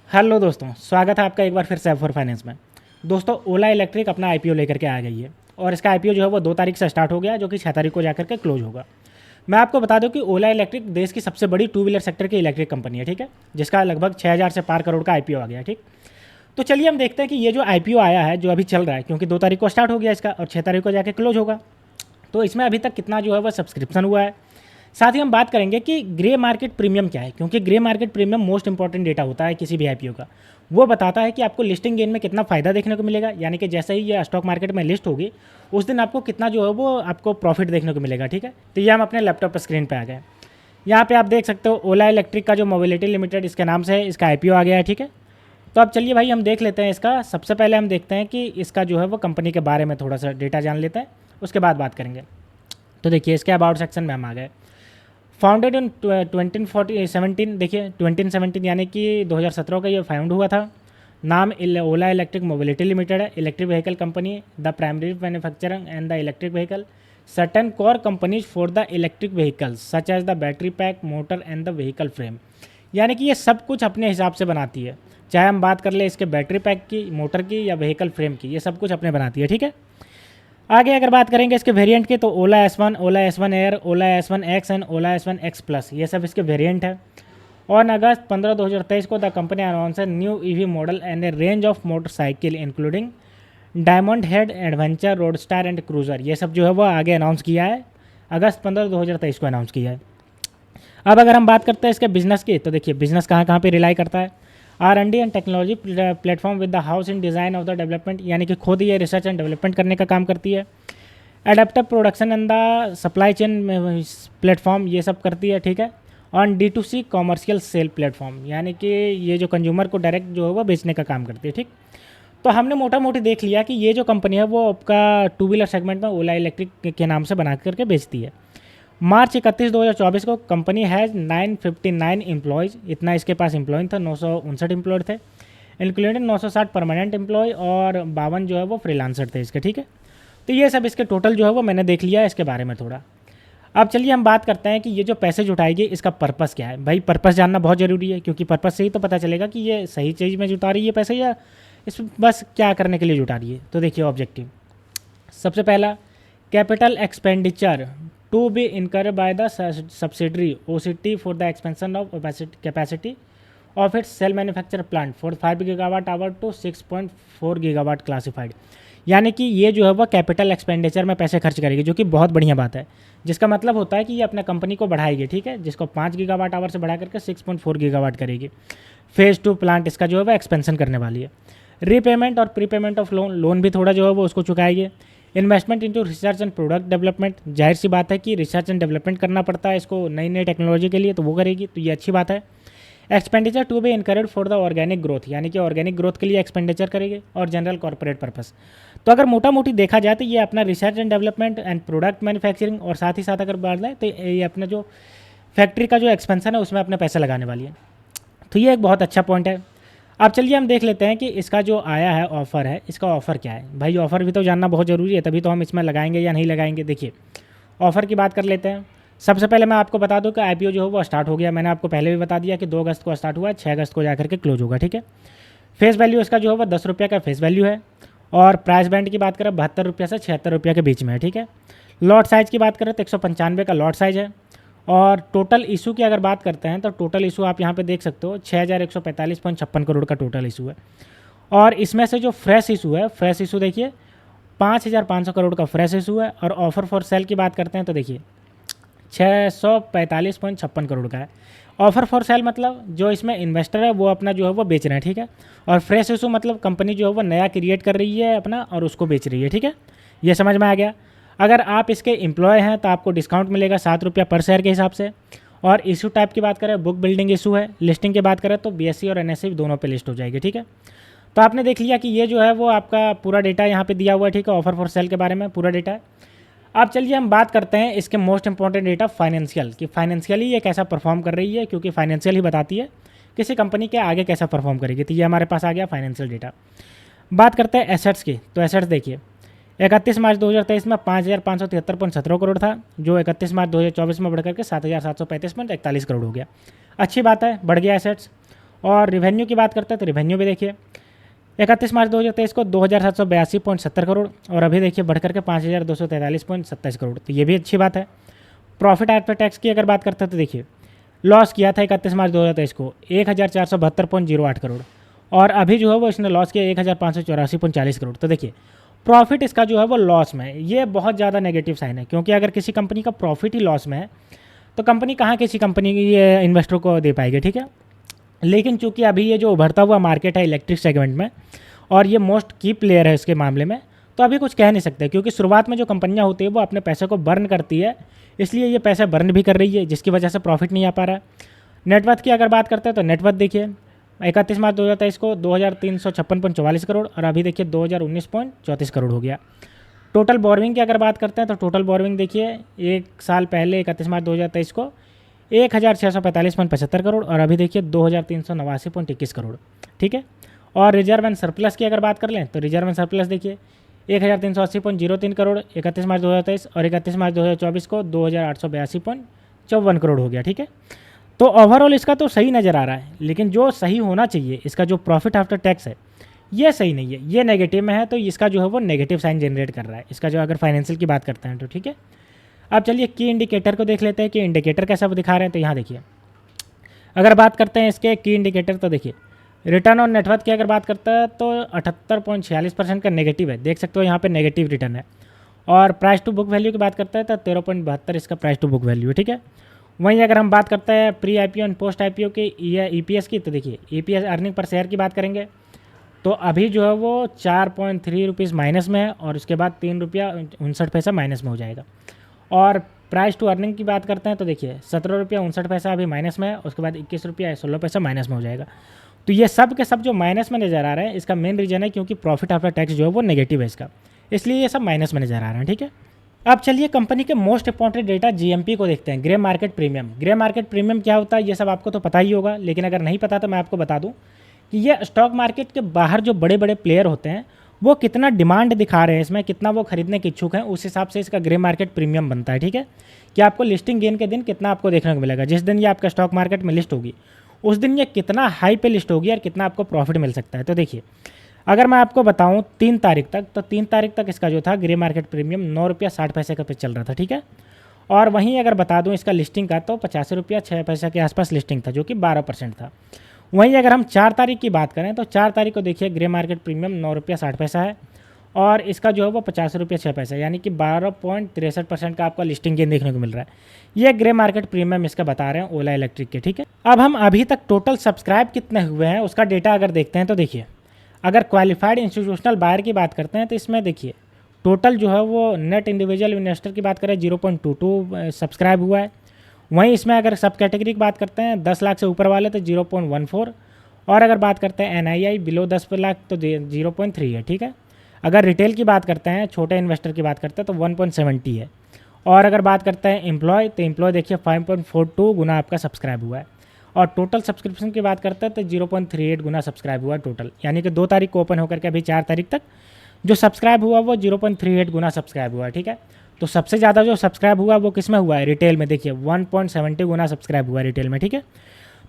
Hello दोस्तों, स्वागत है आपका एक बार फिर से एफ4 फाइनेंस में। दोस्तों, ओला इलेक्ट्रिक अपना आईपीओ लेकर के आ गई है और इसका आईपीओ जो है वो 2 तारीख से स्टार्ट हो गया, जो कि 6 तारीख को जाकर के क्लोज होगा। मैं आपको बता दूं कि ओला इलेक्ट्रिक देश की सबसे बड़ी टू व्हीलर सेक्टर की इलेक्ट्रिक कंपनी है, ठीक है, जिसका लगभग 6000 से पार करोड़ का आईपीओ आ गया। ठीक, तो चलिए हम देखते हैं कि ये जो आईपीओ आया है, जो अभी चल रहा है, क्योंकि 2 तारीख को स्टार्ट हो गया इसका और 6 तारीख को जाकर क्लोज होगा, तो इसमें अभी तक कितना जो है वह सब्सक्रिप्शन हुआ है। साथ ही हम बात करेंगे कि ग्रे मार्केट प्रीमियम क्या है, क्योंकि grey market premium most important data होता है किसी भी आईपीओ का। वो बताता है कि आपको लिस्टिंग गेन में कितना फ़ायदा देखने को मिलेगा, यानी कि जैसे ही ये स्टॉक मार्केट में लिस्ट होगी उस दिन आपको कितना जो है वो आपको प्रॉफिट देखने को मिलेगा। ठीक है, तो ये हम अपने लैपटॉप पर स्क्रीन पर आ गए। यहाँ पे आप देख सकते हो ओला इलेक्ट्रिक का जो मोबिलिटी लिमिटेड इसके नाम से है, इसका आईपीओ आ गया है। ठीक है, तो अब चलिए भाई हम देख लेते हैं इसका। सबसे पहले हम देखते हैं कि इसका जो है वो कंपनी के बारे में थोड़ा सा डेटा जान लेते हैं, उसके बाद बात करेंगे। तो देखिए, इसके अबाउट सेक्शन में हम आ गए। फाउंडेड इन 2017, देखिए 2017 यानी कि 2017 का ये फाउंड हुआ था। नाम ओला इलेक्ट्रिक मोबिलिटी लिमिटेड है, electric vehicle company, the primary manufacturing and the electric vehicle, certain core companies for the electric vehicles such as the battery pack, motor and the vehicle frame. यानी कि ये सब कुछ अपने हिसाब से बनाती है, चाहे हम बात कर ले इसके बैटरी पैक की, मोटर की या व्हीकल फ्रेम की, ये सब कुछ अपने बनाती है। ठीक है, आगे अगर बात करेंगे इसके वेरिएंट की, तो ओला S1, Ola S1 air, Ola S1 X and Ola S1 X plus, ये सब इसके वेरिएंट है। ऑन अगस्त 15, 2023 को the company announce new EV model and a range of motorcycle including diamond head, adventure, roadster and cruiser. ये सब जो है वो आगे अनाउंस किया है, अगस्त 15, 2023 को अनाउंस किया है। अब अगर हम बात करते हैं इसके बिजनेस की, तो देखिए बिजनेस कहाँ कहाँ पे रिलाई करता है। R&D and technology platform with the house in design of the development, यानी कि खुद ये रिसर्च एंड डेवलपमेंट करने का काम करती है। Adaptive production and the supply chain platform, ये सब करती है। ठीक है, on D2C commercial cell platform, यानी कि ये जो कंज्यूमर को डायरेक्ट जो है वो बेचने का काम करती है। ठीक, तो हमने मोटा मोटी देख लिया कि ये जो कंपनी है वो आपका टू व्हीलर सेगमेंट में ओला इलेक्ट्रिक के नाम से बना करके बेचती है। मार्च 31, 2024 को कंपनी हैज़ 959 एम्प्लॉयज़, इतना इसके पास एम्प्लॉय था, 959 एम्प्लॉय थे, इंक्लूडिंग 960 परमानेंट एम्प्लॉय और 52 जो है वो फ्रीलांसर थे इसके। ठीक है, तो ये सब इसके टोटल जो है वो मैंने देख लिया है इसके बारे में थोड़ा। अब चलिए हम बात करते हैं कि ये जो पैसे जुटाएगी इसका पर्पस क्या है। भाई पर्पस जानना बहुत ज़रूरी है, क्योंकि पर्पस से ही तो पता चलेगा कि ये सही चीज़ में जुटा रही है पैसे या इस बस क्या करने के लिए जुटा रही है। तो देखिए ऑब्जेक्टिव, सबसे पहला capital expenditure to be incur by the subsidiary OCT for the expansion of capacity of its cell manufacture plant for 5 gigawatt hour to 6.4 gigawatt classified. यानी कि ये जो है वह कैपिटल एक्सपेंडिचर में पैसे खर्च करेगी, जो कि बहुत बढ़िया बात है, जिसका मतलब होता है कि ये अपना कंपनी को बढ़ाएगी। ठीक है, जिसको 5 गीगावाट आवर से बढ़ा करके 6.4 गीगावाट करेगी। फेज़ 2 प्लांट इसका जो है वह एक्सपेंशन करने वाली है। रीपेमेंट और प्रीपेमेंट ऑफ लोन भी थोड़ा जो है वो उसको चुकाएगी। Investment into research and product development, जाहिर सी बात है कि रिसर्च एंड डेवलपमेंट करना पड़ता है इसको नई नई टेक्नोलॉजी के लिए, तो वो करेगी, तो ये अच्छी बात है। Expenditure to be incurred for the organic growth, यानी कि ऑर्गेनिक ग्रोथ के लिए एक्सपेंडिचर करेगी, और जनरल कॉर्पोरेट पर्पस। तो अगर मोटा मोटी देखा जाए तो ये अपना research and development and product manufacturing और साथ ही साथ अगर बढ़ जाए तो ये अपना जो फैक्ट्री का जो एक्सपेंशन है उसमें अपने पैसे लगाने वाली है। तो ये एक बहुत अच्छा पॉइंट है। अब चलिए हम देख लेते हैं कि इसका जो आया है ऑफ़र है, इसका ऑफ़र क्या है। भाई ऑफ़र भी तो जानना बहुत ज़रूरी है, तभी तो हम इसमें लगाएंगे या नहीं लगाएंगे। देखिए ऑफ़र की बात कर लेते हैं। सबसे पहले मैं आपको बता दूं कि आईपीओ जो है वो स्टार्ट हो गया। मैंने आपको पहले भी बता दिया कि 2 अगस्त को स्टार्ट हुआ है, 6 अगस्त को जाकर के क्लोज होगा। ठीक है, फेस वैल्यू इसका जो है वो 10 रुपये का फेस वैल्यू है, और प्राइस बैंड की बात करें 72 रुपये से 76 रुपये के बीच में है। ठीक है, लॉट साइज़ की बात करें तो 195 का लॉट साइज़ है, और टोटल इशू की अगर बात करते हैं तो टोटल इशू आप यहाँ पे देख सकते हो 6145.56 करोड़ का टोटल इशू है। और इसमें से जो फ्रेश इशू है, फ्रेश इशू देखिए 5500 करोड़ का फ्रेश इशू है, और ऑफर फॉर सेल की बात करते हैं तो देखिए 645.56 करोड़ का है। ऑफर फॉर सेल मतलब जो इसमें इन्वेस्टर है वो अपना जो है वो बेच रहे हैं। ठीक है, और फ्रेश इशू मतलब कंपनी जो है वो नया क्रिएट कर रही है अपना और उसको बेच रही है। ठीक है, ये समझ में आ गया। अगर आप इसके एम्प्लॉय हैं तो आपको डिस्काउंट मिलेगा 7 रुपया पर शेयर के हिसाब से। और इशू टाइप की बात करें बुक बिल्डिंग इशू है। लिस्टिंग की बात करें तो BSE और NSE दोनों पे लिस्ट हो जाएगी। ठीक है, तो आपने देख लिया कि ये जो है वो आपका पूरा डेटा यहाँ पे दिया हुआ है। ठीक है, ऑफर फॉर सेल के बारे में पूरा डेटा है। अब चलिए हम बात करते हैं इसके मोस्ट इंपॉर्टेंट डेटा फाइनेंशियल, कि फाइनेंशियली ये कैसा परफॉर्म कर रही है, क्योंकि फाइनेंशियल ही बताती है किसी कंपनी के आगे कैसा परफॉर्म करेगी। तो ये हमारे पास आ गया फाइनेंशियल डेटा। बात करते हैं एसेट्स की, तो एसेट्स देखिए 31 मार्च 2023 में 5573.17 करोड़ था, जो 31 मार्च 2024 में बढ़कर के 7735.41 करोड़ हो गया। अच्छी बात है, बढ़ गया एसेट्स। और रिवेन्यू की बात करते हैं तो रिवेन्यू भी देखिए 31 मार्च 2023 को 2782.70 करोड़ और अभी देखिए बढ़कर के 5243.27 करोड़, तो ये भी अच्छी बात है। प्रॉफिट आफ्टर टैक्स की अगर बात करते हैं तो देखिए लॉस किया था 31 मार्च 2023 को 1472.08 करोड़ और अभी जो है वो इसने लॉस किया 1584.40 करोड़। तो देखिए प्रॉफिट इसका जो है वो लॉस में है, ये बहुत ज़्यादा नेगेटिव साइन है, क्योंकि अगर किसी कंपनी का प्रॉफिट ही लॉस में है तो कंपनी कहाँ किसी कंपनी की इन्वेस्टर को दे पाएगी, ठीक है। लेकिन चूंकि अभी ये जो उभरता हुआ मार्केट है इलेक्ट्रिक सेगमेंट में और ये मोस्ट की प्लेयर है इसके मामले में, तो अभी कुछ कह नहीं सकते, क्योंकि शुरुआत में जो कंपनियां होती है वो अपने पैसे को बर्न करती है, इसलिए ये पैसे बर्न भी कर रही है, जिसकी वजह से प्रॉफिट नहीं आ पा रहा है। नेटवर्थ की अगर बात करते हैं तो नेटवर्थ देखिए 31 मार्च 2023 को 2356.44 करोड़ और अभी देखिए 2019.34 करोड़ हो गया। टोटल बोरविंग की अगर बात करते हैं तो टोटल बोरविंग देखिए एक साल पहले 31 मार्च 2023 को 1645.75 करोड़ और अभी देखिए 2389.21 करोड़, ठीक है। और रिजर्व एंड सरप्लस की अगर बात कर लें तो रिजर्व एंड सरप्लस देखिए 1380.03 करोड़ 31 मार्च 2023 और 31 मार्च 2024 को 2882.54 करोड़ हो गया, ठीक है। तो ओवरऑल इसका तो सही नज़र आ रहा है, लेकिन जो सही होना चाहिए इसका जो प्रॉफिट आफ्टर टैक्स है ये सही नहीं है, ये नेगेटिव में है, तो इसका जो है वो नेगेटिव साइन जनरेट कर रहा है इसका जो अगर फाइनेंशियल की बात करते हैं तो, ठीक है। अब चलिए की इंडिकेटर को देख लेते हैं कि इंडिकेटर कैसा दिखा रहे हैं। तो यहाँ देखिए अगर बात करते हैं इसके की इंडिकेटर तो देखिए रिटर्न ऑन नेटवर्थ की अगर बात करते हैं तो 78.46% का नेगेटिव है, देख सकते हो यहाँ पे नेगेटिव रिटर्न है। और प्राइस टू बुक वैल्यू की बात करते हैं तो 13.72 इसका प्राइस टू बुक वैल्यू है, ठीक है। वहीं अगर हम बात करते हैं pre IPO and post IPO की ईपीएस की तो देखिए ईपीएस अर्निंग पर शेयर की बात करेंगे तो अभी जो है वो 4.3 रुपीज़ माइनस में है और उसके बाद 3 रुपया 59 पैसा माइनस में हो जाएगा। और प्राइस टू अर्निंग की बात करते हैं तो देखिए 17 रुपया 59 पैसा अभी माइनस में है, उसके बाद 21 रुपया 16 पैसा माइनस में हो जाएगा। तो ये सब के सब जो माइनस में नज़र आ रहे हैं इसका मेन रीज़न है क्योंकि प्रॉफिट आफ्टर टैक्स जो है वो नेगेटिव है इसका, इसलिए ये सब माइनस में नज़र आ रहे हैं, ठीक है। अब चलिए कंपनी के मोस्ट इंपॉर्टेंट डेटा जीएमपी को देखते हैं, grey market premium. Grey market premium क्या होता है ये सब आपको तो पता ही होगा, लेकिन अगर नहीं पता तो मैं आपको बता दूं कि ये स्टॉक मार्केट के बाहर जो बड़े बड़े प्लेयर होते हैं वो कितना डिमांड दिखा रहे हैं इसमें, कितना वो खरीदने के इच्छुक हैं, उस हिसाब से इसका ग्रे मार्केट प्रीमियम बनता है, ठीक है। कि आपको लिस्टिंग गेन के दिन कितना आपको देखने को मिलेगा, जिस दिन ये आपका स्टॉक मार्केट में लिस्ट होगी उस दिन ये कितना हाई पे लिस्ट होगी और कितना आपको प्रॉफिट मिल सकता है। तो देखिए अगर मैं आपको बताऊं 3 तारीख तक, तो 3 तारीख तक इसका जो था ग्रे मार्केट प्रीमियम 9 रुपया 60 पैसे का पे चल रहा था, ठीक है। और वहीं अगर बता दूं इसका लिस्टिंग का तो 85 रुपया 6 पैसे के आसपास लिस्टिंग था, जो कि 12% था। वहीं अगर हम 4 तारीख की बात करें तो 4 तारीख को देखिए ग्रे मार्केट प्रीमियम 9 रुपया 60 पैसा है और इसका जो है वो 50 रुपया 6 पैसा, यानी कि 12.63% का आपका लिस्टिंग गेन देखने को मिल रहा है। ये ग्रे मार्केट प्रीमियम इसका बता रहे हैं ओला इलेक्ट्रिक के, ठीक है। अब हम अभी तक टोटल सब्सक्राइब कितने हुए हैं उसका डेटा अगर देखते हैं तो देखिए अगर क्वालिफाइड इंस्टीट्यूशनल बायर की बात करते हैं तो इसमें देखिए टोटल जो है वो नेट इंडिविजुअल इन्वेस्टर की बात करें 0.22 सब्सक्राइब हुआ है। वहीं इसमें अगर सब कैटेगरी की बात करते हैं 10 लाख से ऊपर वाले तो 0.14 और अगर बात करते हैं एनआईआई बिलो 10 लाख तो 0.3 है, ठीक है। अगर रिटेल की बात करते हैं छोटे इन्वेस्टर की बात करते हैं तो 1.70 है। और अगर बात करते हैं एम्प्लॉय तो एम्प्लॉय देखिए 5.42 गुना आपका सब्सक्राइब हुआ है। और टोटल सब्सक्रिप्शन की बात करते हैं तो 0.38 गुना सब्सक्राइब हुआ टोटल, यानी कि 2 तारीख को ओपन होकर के अभी 4 तारीख तक जो सब्सक्राइब हुआ वो 0.38 गुना सब्सक्राइब हुआ है, ठीक है। तो सबसे ज़्यादा जो सब्सक्राइब हुआ वो किस में हुआ है, रिटेल में। देखिए 1.70 गुना सब्सक्राइब हुआ है रिटेल में, ठीक है।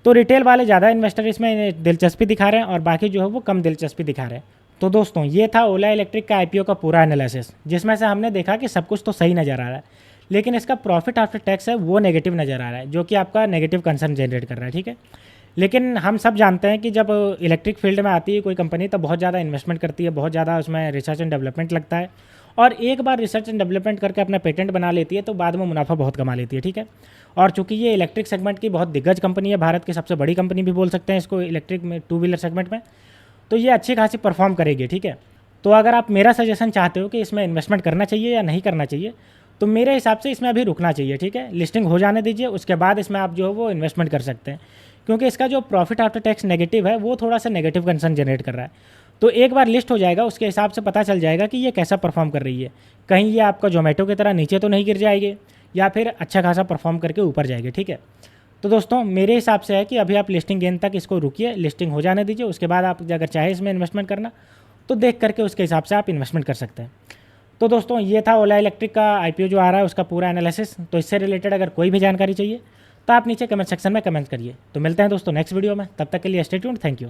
तो रिटेल वाले ज़्यादा इन्वेस्टर इसमें दिलचस्पी दिखा रहे हैं और बाकी जो है वो कम दिलचस्पी दिखा रहे हैं। तो दोस्तों ये था ओला इलेक्ट्रिक का आईपीओ का पूरा एनालिसिस, जिसमें से हमने देखा कि सब कुछ तो सही नज़र आ रहा है, लेकिन इसका प्रॉफिट आफ्टर टैक्स है वो नेगेटिव नज़र आ रहा है, जो कि आपका नेगेटिव कंसर्न जनरेट कर रहा है, ठीक है। लेकिन हम सब जानते हैं कि जब इलेक्ट्रिक फील्ड में आती है कोई कंपनी तो बहुत ज़्यादा इन्वेस्टमेंट करती है, बहुत ज़्यादा उसमें रिसर्च एंड डेवलपमेंट लगता है और एक बार रिसर्च एंड डेवलपमेंट करके अपना पेटेंट बना लेती है तो बाद में मुनाफा बहुत कमा लेती है, ठीक है। और चूंकि ये इलेक्ट्रिक सेगमेंट की बहुत दिग्गज कंपनी है, भारत की सबसे बड़ी कंपनी भी बोल सकते हैं इसको इलेक्ट्रिक में 2 व्हीलर सेगमेंट में, तो ये अच्छी खासी परफॉर्म करेगी, ठीक है। तो अगर आप मेरा सजेशन चाहते हो कि इसमें इन्वेस्टमेंट करना चाहिए या नहीं करना चाहिए तो मेरे हिसाब से इसमें अभी रुकना चाहिए, ठीक है। लिस्टिंग हो जाने दीजिए, उसके बाद इसमें आप जो है वो इन्वेस्टमेंट कर सकते हैं, क्योंकि इसका जो प्रॉफिट आफ्टर टैक्स नेगेटिव है वो थोड़ा सा नेगेटिव कंसर्न जनरेट कर रहा है। तो एक बार लिस्ट हो जाएगा उसके हिसाब से पता चल जाएगा कि ये कैसा परफॉर्म कर रही है, कहीं ये आपका जोमेटो की तरह नीचे तो नहीं गिर जाएगी या फिर अच्छा खासा परफॉर्म करके ऊपर जाएगी, ठीक है। तो दोस्तों मेरे हिसाब से है कि अभी आप लिस्टिंग गेन तक इसको रुकिए, लिस्टिंग हो जाने दीजिए, उसके बाद आप अगर चाहे इसमें इन्वेस्टमेंट करना तो देख करके उसके हिसाब से आप इन्वेस्टमेंट कर सकते हैं। तो दोस्तों ये था ओला इलेक्ट्रिक का आईपीओ जो आ रहा है उसका पूरा एनालिसिस। तो इससे रिलेटेड अगर कोई भी जानकारी चाहिए तो आप नीचे कमेंट सेक्शन में कमेंट करिए। तो मिलते हैं दोस्तों नेक्स्ट वीडियो में, तब तक के लिए स्टे ट्यून्ड, थैंक यू।